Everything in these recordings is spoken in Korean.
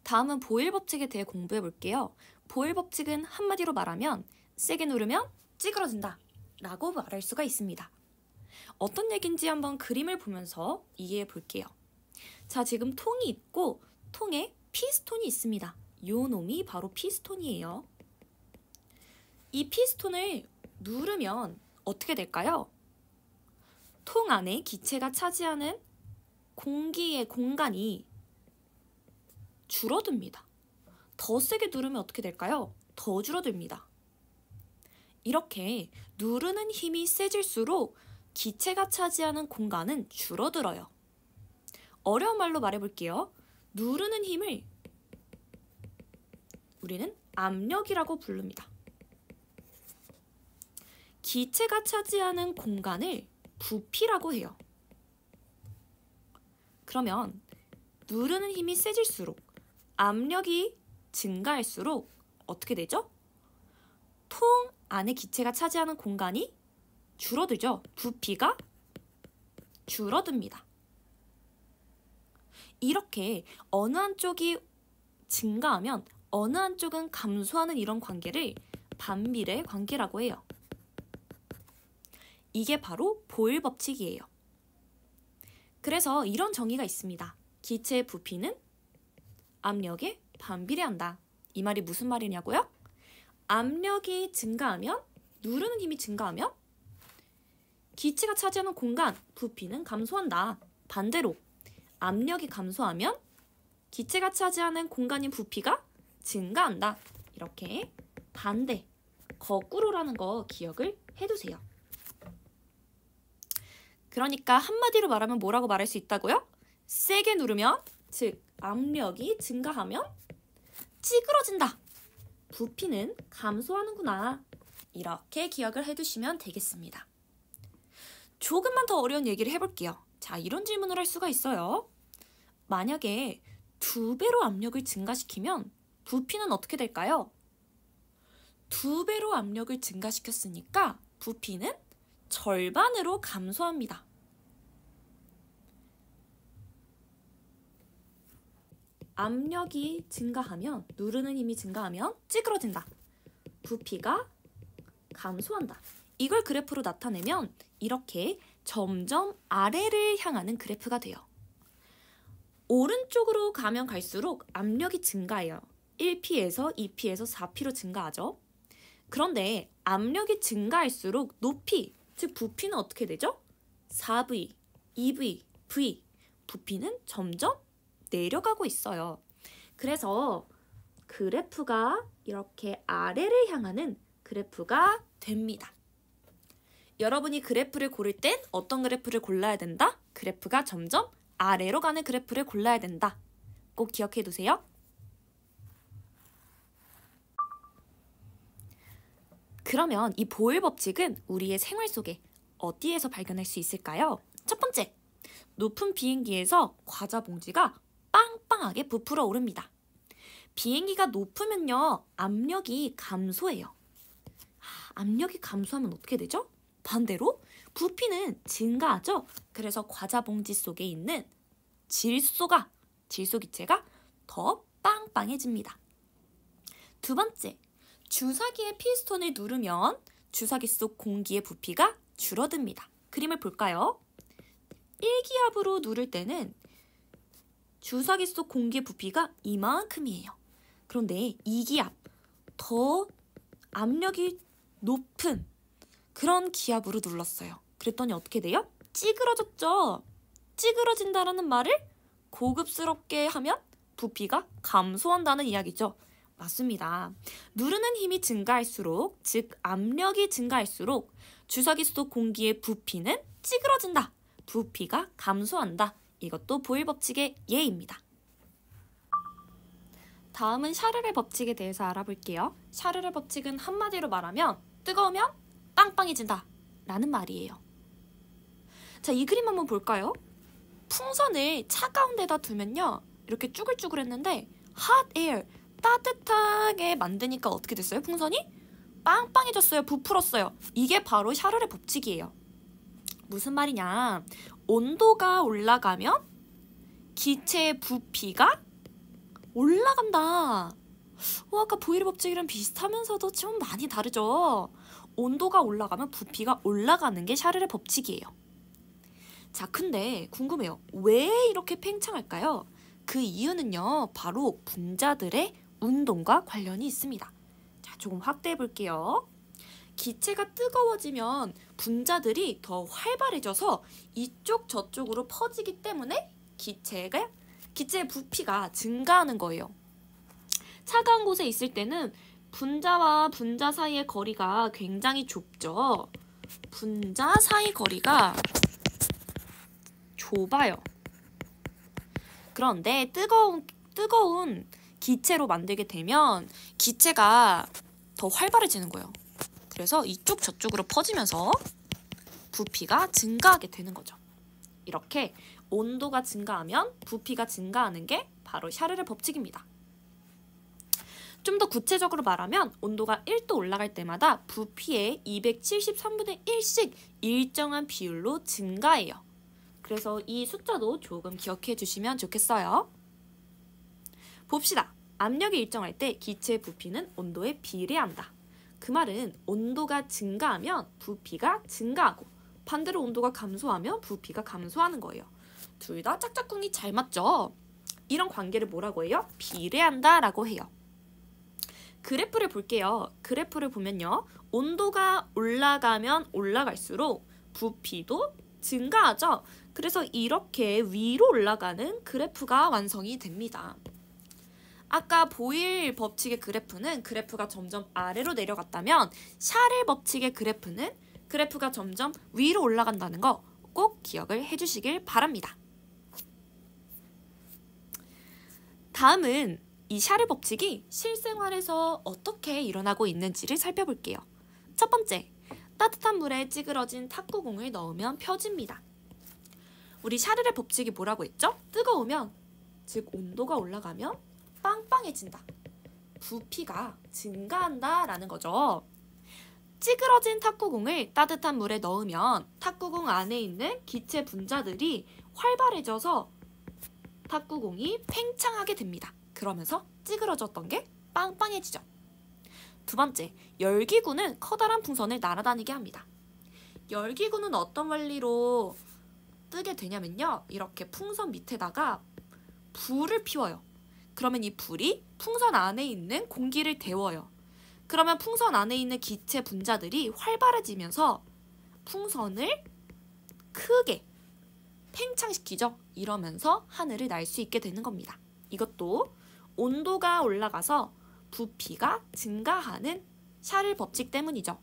다음은 보일 법칙에 대해 공부해 볼게요. 보일 법칙은 한마디로 말하면 세게 누르면 찌그러진다 라고 말할 수가 있습니다. 어떤 얘기인지 한번 그림을 보면서 이해해 볼게요. 자, 지금 통이 있고 통에 피스톤이 있습니다. 요 놈이 바로 피스톤이에요. 이 피스톤을 누르면 어떻게 될까요? 통 안에 기체가 차지하는 공기의 공간이 줄어듭니다. 더 세게 누르면 어떻게 될까요? 더 줄어듭니다. 이렇게 누르는 힘이 세질수록 기체가 차지하는 공간은 줄어들어요. 어려운 말로 말해볼게요. 누르는 힘을 우리는 압력이라고 부릅니다. 기체가 차지하는 공간을 부피라고 해요. 그러면 누르는 힘이 세질수록 압력이 증가할수록 어떻게 되죠? 통 안에 기체가 차지하는 공간이 줄어들죠. 부피가 줄어듭니다. 이렇게 어느 한쪽이 증가하면 어느 한쪽은 감소하는 이런 관계를 반비례 관계라고 해요. 이게 바로 보일 법칙이에요. 그래서 이런 정의가 있습니다. 기체의 부피는 압력에 반비례한다. 이 말이 무슨 말이냐고요? 압력이 증가하면, 누르는 힘이 증가하면 기체가 차지하는 공간, 부피는 감소한다. 반대로 압력이 감소하면 기체가 차지하는 공간인 부피가 증가한다. 이렇게 반대, 거꾸로라는 거 기억을 해두세요. 그러니까 한마디로 말하면 뭐라고 말할 수 있다고요? 세게 누르면, 즉 압력이 증가하면 찌그러진다. 부피는 감소하는구나. 이렇게 기억을 해두시면 되겠습니다. 조금만 더 어려운 얘기를 해볼게요. 자, 이런 질문을 할 수가 있어요. 만약에 2배로 압력을 증가시키면 부피는 어떻게 될까요? 2배로 압력을 증가시켰으니까 부피는 절반으로 감소합니다. 압력이 증가하면, 누르는 힘이 증가하면 찌그러진다. 부피가 감소한다. 이걸 그래프로 나타내면 이렇게 점점 아래를 향하는 그래프가 돼요. 오른쪽으로 가면 갈수록 압력이 증가해요. 1P에서 2P에서 4P로 증가하죠. 그런데 압력이 증가할수록 높이, 즉 부피는 어떻게 되죠? 4V, 2V, V. 부피는 점점 내려가고 있어요. 그래서 그래프가 이렇게 아래를 향하는 그래프가 됩니다. 여러분이 그래프를 고를 땐 어떤 그래프를 골라야 된다? 그래프가 점점 아래로 가는 그래프를 골라야 된다. 꼭 기억해 두세요. 그러면 이 보일 법칙은 우리의 생활 속에 어디에서 발견할 수 있을까요? 첫 번째, 높은 비행기에서 과자 봉지가 빵빵하게 부풀어 오릅니다. 비행기가 높으면요, 압력이 감소해요. 압력이 감소하면 어떻게 되죠? 반대로 부피는 증가하죠. 그래서 과자 봉지 속에 있는 질소 기체가 더 빵빵해집니다. 두 번째, 주사기의 피스톤을 누르면 주사기 속 공기의 부피가 줄어듭니다. 그림을 볼까요? 1기압으로 누를 때는 주사기 속 공기의 부피가 이만큼이에요. 그런데 2기압, 더 압력이 높은 그런 기압으로 눌렀어요. 그랬더니 어떻게 돼요? 찌그러졌죠? 찌그러진다라는 말을 고급스럽게 하면 부피가 감소한다는 이야기죠. 맞습니다. 누르는 힘이 증가할수록, 즉 압력이 증가할수록 주사기 속 공기의 부피는 찌그러진다. 부피가 감소한다. 이것도 보일 법칙의 예입니다. 다음은 샤르레 법칙에 대해서 알아볼게요. 샤르레 법칙은 한마디로 말하면 뜨거우면 빵빵해진다 라는 말이에요. 자, 이 그림 한번 볼까요? 풍선을 차가운 데다 두면요, 이렇게 쭈글쭈글했는데 hot air, 따뜻하게 만드니까 어떻게 됐어요? 풍선이 빵빵해졌어요. 부풀었어요. 이게 바로 샤르레 법칙이에요. 무슨 말이냐? 온도가 올라가면 기체의 부피가 올라간다. 아까 보일의 법칙이랑 비슷하면서도 좀 많이 다르죠? 온도가 올라가면 부피가 올라가는 게 샤를의 법칙이에요. 자, 근데 궁금해요. 왜 이렇게 팽창할까요? 그 이유는요, 바로 분자들의 운동과 관련이 있습니다. 자, 조금 확대해 볼게요. 기체가 뜨거워지면 분자들이 더 활발해져서 이쪽 저쪽으로 퍼지기 때문에 기체의 부피가 증가하는 거예요. 차가운 곳에 있을 때는 분자와 분자 사이의 거리가 굉장히 좁죠. 분자 사이 거리가 좁아요. 그런데 뜨거운 기체로 만들게 되면 기체가 더 활발해지는 거예요. 그래서 이쪽 저쪽으로 퍼지면서 부피가 증가하게 되는 거죠. 이렇게 온도가 증가하면 부피가 증가하는 게 바로 샤를의 법칙입니다. 좀 더 구체적으로 말하면 온도가 1도 올라갈 때마다 부피의 273분의 1씩 일정한 비율로 증가해요. 그래서 이 숫자도 조금 기억해 주시면 좋겠어요. 봅시다. 압력이 일정할 때 기체의 부피는 온도에 비례한다. 그 말은 온도가 증가하면 부피가 증가하고 반대로 온도가 감소하면 부피가 감소하는 거예요. 둘 다 짝짝꿍이 잘 맞죠? 이런 관계를 뭐라고 해요? 비례한다 라고 해요. 그래프를 볼게요. 그래프를 보면요. 온도가 올라가면 올라갈수록 부피도 증가하죠. 그래서 이렇게 위로 올라가는 그래프가 완성이 됩니다. 아까 보일 법칙의 그래프는 그래프가 점점 아래로 내려갔다면 샤를 법칙의 그래프는 그래프가 점점 위로 올라간다는 거 꼭 기억을 해주시길 바랍니다. 다음은 이 샤를 법칙이 실생활에서 어떻게 일어나고 있는지를 살펴볼게요. 첫 번째, 따뜻한 물에 찌그러진 탁구공을 넣으면 펴집니다. 우리 샤를의 법칙이 뭐라고 했죠? 뜨거우면, 즉 온도가 올라가면 빵빵해진다. 부피가 증가한다 라는 거죠. 찌그러진 탁구공을 따뜻한 물에 넣으면 탁구공 안에 있는 기체 분자들이 활발해져서 탁구공이 팽창하게 됩니다. 그러면서 찌그러졌던 게 빵빵해지죠. 두 번째, 열기구는 커다란 풍선을 날아다니게 합니다. 열기구는 어떤 원리로 뜨게 되냐면요. 이렇게 풍선 밑에다가 불을 피워요. 그러면 이 불이 풍선 안에 있는 공기를 데워요. 그러면 풍선 안에 있는 기체 분자들이 활발해지면서 풍선을 크게 팽창시키죠. 이러면서 하늘을 날 수 있게 되는 겁니다. 이것도 온도가 올라가서 부피가 증가하는 샤를 법칙 때문이죠.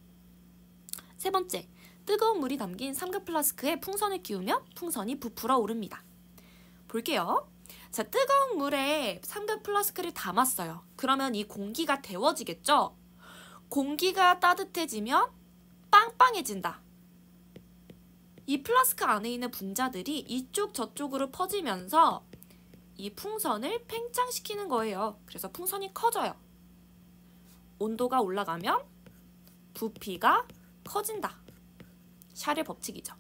세 번째, 뜨거운 물이 담긴 삼각 플라스크에 풍선을 끼우면 풍선이 부풀어 오릅니다. 볼게요. 자, 뜨거운 물에 삼각 플라스크를 담았어요. 그러면 이 공기가 데워지겠죠? 공기가 따뜻해지면 빵빵해진다. 이 플라스크 안에 있는 분자들이 이쪽 저쪽으로 퍼지면서 이 풍선을 팽창시키는 거예요. 그래서 풍선이 커져요. 온도가 올라가면 부피가 커진다. 샤를 법칙이죠.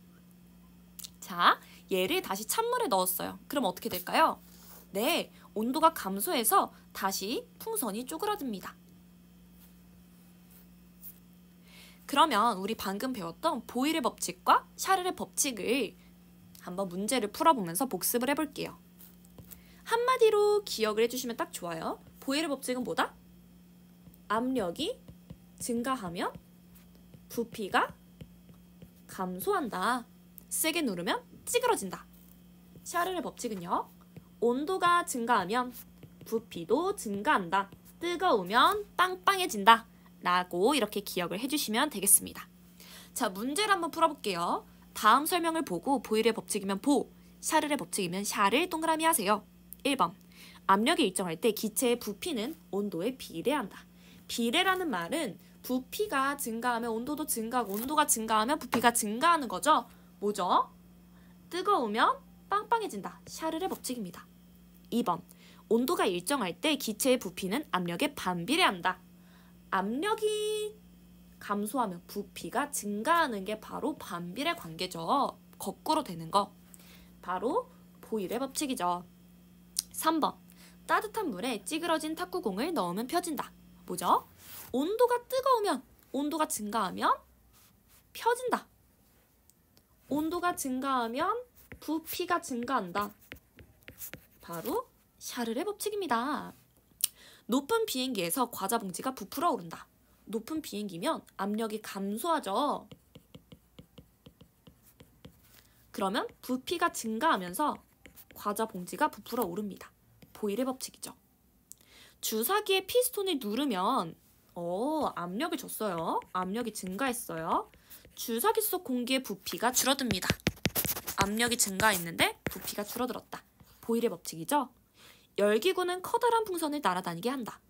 자, 얘를 다시 찬물에 넣었어요. 그럼 어떻게 될까요? 네, 온도가 감소해서 다시 풍선이 쪼그라듭니다. 그러면 우리 방금 배웠던 보일의 법칙과 샤를의 법칙을 한번 문제를 풀어보면서 복습을 해볼게요. 한마디로 기억을 해주시면 딱 좋아요. 보일의 법칙은 뭐다? 압력이 증가하면 부피가 감소한다. 세게 누르면 찌그러진다. 샤를의 법칙은요. 온도가 증가하면 부피도 증가한다. 뜨거우면 빵빵해진다. 라고 이렇게 기억을 해주시면 되겠습니다. 자, 문제를 한번 풀어볼게요. 다음 설명을 보고 보일의 법칙이면 보, 샤를의 법칙이면 샤를 동그라미 하세요. 1번, 압력이 일정할 때 기체의 부피는 온도에 비례한다. 비례라는 말은 부피가 증가하면 온도도 증가하고 온도가 증가하면 부피가 증가하는 거죠. 뭐죠? 뜨거우면 빵빵해진다. 샤를의 법칙입니다. 2번, 온도가 일정할 때 기체의 부피는 압력에 반비례한다. 압력이 감소하면 부피가 증가하는 게 바로 반비례 관계죠. 거꾸로 되는 거. 바로 보일의 법칙이죠. 3번, 따뜻한 물에 찌그러진 탁구공을 넣으면 펴진다. 뭐죠? 온도가 뜨거우면, 온도가 증가하면 펴진다. 온도가 증가하면 부피가 증가한다. 바로 샤를의 법칙입니다. 높은 비행기에서 과자 봉지가 부풀어 오른다. 높은 비행기면 압력이 감소하죠. 그러면 부피가 증가하면서 과자 봉지가 부풀어 오릅니다. 보일의 법칙이죠. 주사기의 피스톤을 누르면 압력을 줬어요. 압력이 증가했어요. 주사기 속 공기의 부피가 줄어듭니다. 압력이 증가했는데 부피가 줄어들었다. 보일의 법칙이죠. 열기구는 커다란 풍선을 날아다니게 한다.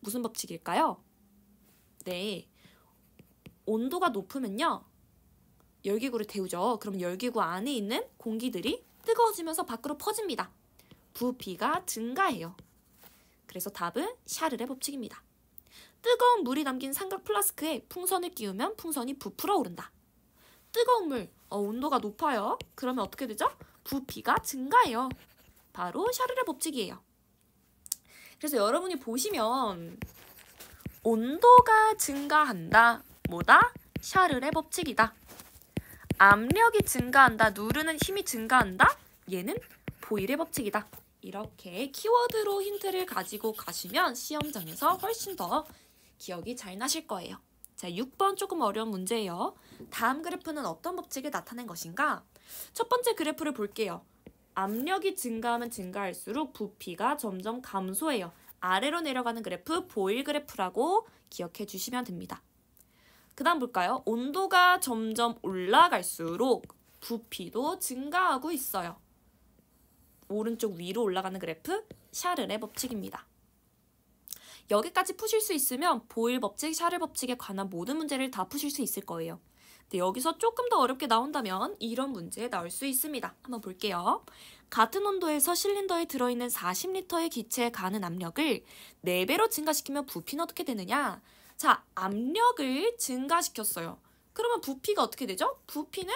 무슨 법칙일까요? 네, 온도가 높으면요, 열기구를 데우죠. 그럼 열기구 안에 있는 공기들이 뜨거워지면서 밖으로 퍼집니다. 부피가 증가해요. 그래서 답은 샤를의 법칙입니다. 뜨거운 물이 담긴 삼각 플라스크에 풍선을 끼우면 풍선이 부풀어 오른다. 뜨거운 물, 온도가 높아요. 그러면 어떻게 되죠? 부피가 증가해요. 바로 샤를의 법칙이에요. 그래서 여러분이 보시면 온도가 증가한다. 뭐다? 샤를의 법칙이다. 압력이 증가한다. 누르는 힘이 증가한다. 얘는 보일의 법칙이다. 이렇게 키워드로 힌트를 가지고 가시면 시험장에서 훨씬 더 기억이 잘 나실 거예요. 자, 6번 조금 어려운 문제예요. 다음 그래프는 어떤 법칙을 나타낸 것인가? 첫 번째 그래프를 볼게요. 압력이 증가하면 증가할수록 부피가 점점 감소해요. 아래로 내려가는 그래프, 보일 그래프라고 기억해 주시면 됩니다. 그 다음 볼까요? 온도가 점점 올라갈수록 부피도 증가하고 있어요. 오른쪽 위로 올라가는 그래프, 샤를의 법칙입니다. 여기까지 푸실 수 있으면 보일 법칙, 샤를 법칙에 관한 모든 문제를 다 푸실 수 있을 거예요. 근데 여기서 조금 더 어렵게 나온다면 이런 문제 나올 수 있습니다. 한번 볼게요. 같은 온도에서 실린더에 들어있는 40리터의 기체에 가는 압력을 4배로 증가시키면 부피는 어떻게 되느냐? 자, 압력을 증가시켰어요. 그러면 부피가 어떻게 되죠? 부피는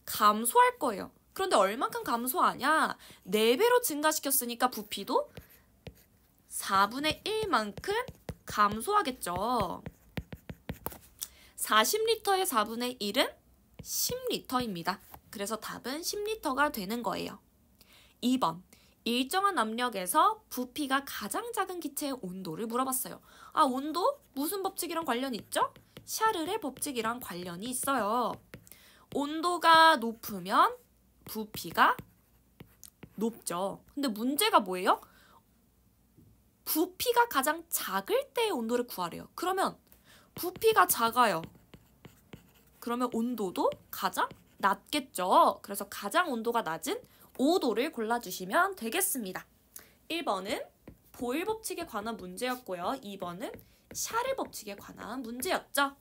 감소할 거예요. 그런데 얼만큼 감소하냐? 4배로 증가시켰으니까 부피도 4분의 1만큼 감소하겠죠. 40리터의 4분의 1은 10리터입니다. 그래서 답은 10리터가 되는 거예요. 2번. 일정한 압력에서 부피가 가장 작은 기체의 온도를 물어봤어요. 아, 온도? 무슨 법칙이랑 관련이 있죠? 샤를의 법칙이랑 관련이 있어요. 온도가 높으면 부피가 높죠. 근데 문제가 뭐예요? 부피가 가장 작을 때의 온도를 구하래요. 그러면 부피가 작아요. 그러면 온도도 가장 낮겠죠. 그래서 가장 온도가 낮은 5도를 골라주시면 되겠습니다. 1번은 보일 법칙에 관한 문제였고요. 2번은 샤를 법칙에 관한 문제였죠.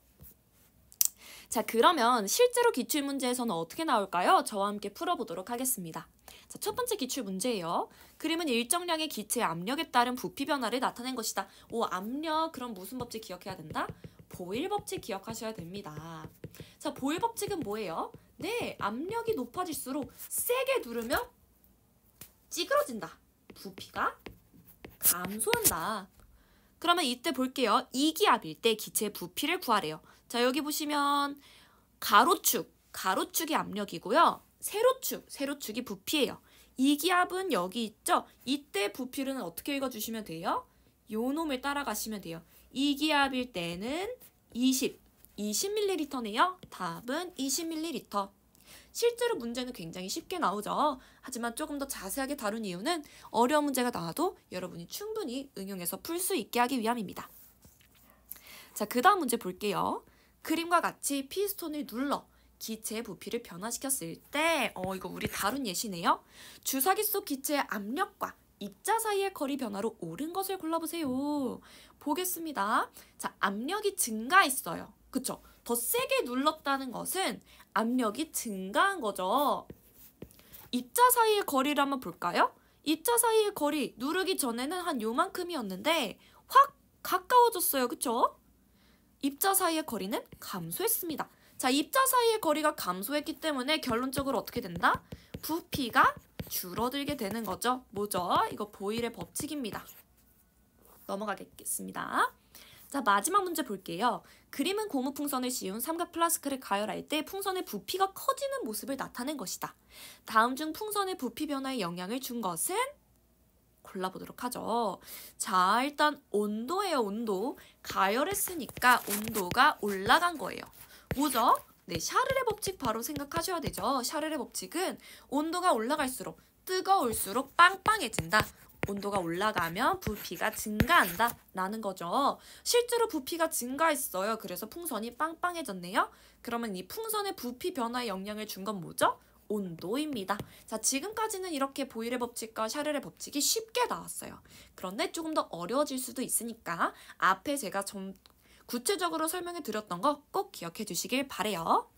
자, 그러면 실제로 기출문제에서는 어떻게 나올까요? 저와 함께 풀어보도록 하겠습니다. 자, 첫 번째 기출문제예요. 그림은 일정량의 기체의 압력에 따른 부피 변화를 나타낸 것이다. 오, 압력, 그럼 무슨 법칙 기억해야 된다? 보일 법칙 기억하셔야 됩니다. 자, 보일 법칙은 뭐예요? 네, 압력이 높아질수록 세게 누르면 찌그러진다. 부피가 감소한다. 그러면 이때 볼게요. 이기압일 때 기체의 부피를 구하래요. 자, 여기 보시면 가로축이 압력이고요. 세로축이 부피예요. 이기압은 여기 있죠? 이때 부피는 어떻게 읽어주시면 돼요? 요 놈을 따라가시면 돼요. 이기압일 때는 20ml네요. 답은 20ml. 실제로 문제는 굉장히 쉽게 나오죠. 하지만 조금 더 자세하게 다룬 이유는 어려운 문제가 나와도 여러분이 충분히 응용해서 풀 수 있게 하기 위함입니다. 자, 그 다음 문제 볼게요. 그림과 같이 피스톤을 눌러 기체의 부피를 변화시켰을 때 이거 우리 다룬 예시네요. 주사기 속 기체의 압력과 입자 사이의 거리 변화로 옳은 것을 골라보세요. 보겠습니다. 자, 압력이 증가했어요. 그쵸? 더 세게 눌렀다는 것은 압력이 증가한 거죠. 입자 사이의 거리를 한번 볼까요? 입자 사이의 거리 누르기 전에는 한 요만큼이었는데 확 가까워졌어요. 그쵸? 입자 사이의 거리는 감소했습니다. 자, 입자 사이의 거리가 감소했기 때문에 결론적으로 어떻게 된다? 부피가 줄어들게 되는 거죠. 뭐죠? 이거 보일의 법칙입니다. 넘어가겠습니다. 자, 마지막 문제 볼게요. 그림은 고무풍선을 씌운 삼각 플라스크를 가열할 때 풍선의 부피가 커지는 모습을 나타낸 것이다. 다음 중 풍선의 부피 변화에 영향을 준 것은? 골라보도록 하죠. 자, 일단 온도예요, 온도. 가열했으니까 온도가 올라간 거예요. 뭐죠? 네, 샤를의 법칙 바로 생각하셔야 되죠. 샤를의 법칙은 온도가 올라갈수록 뜨거울수록 빵빵해진다. 온도가 올라가면 부피가 증가한다 라는 거죠. 실제로 부피가 증가했어요. 그래서 풍선이 빵빵해졌네요. 그러면 이 풍선의 부피 변화에 영향을 준 건 뭐죠? 온도입니다. 자, 지금까지는 이렇게 보일의 법칙과 샤를의 법칙이 쉽게 나왔어요. 그런데 조금 더 어려워질 수도 있으니까 앞에 제가 좀 구체적으로 설명해 드렸던 거 꼭 기억해 주시길 바래요.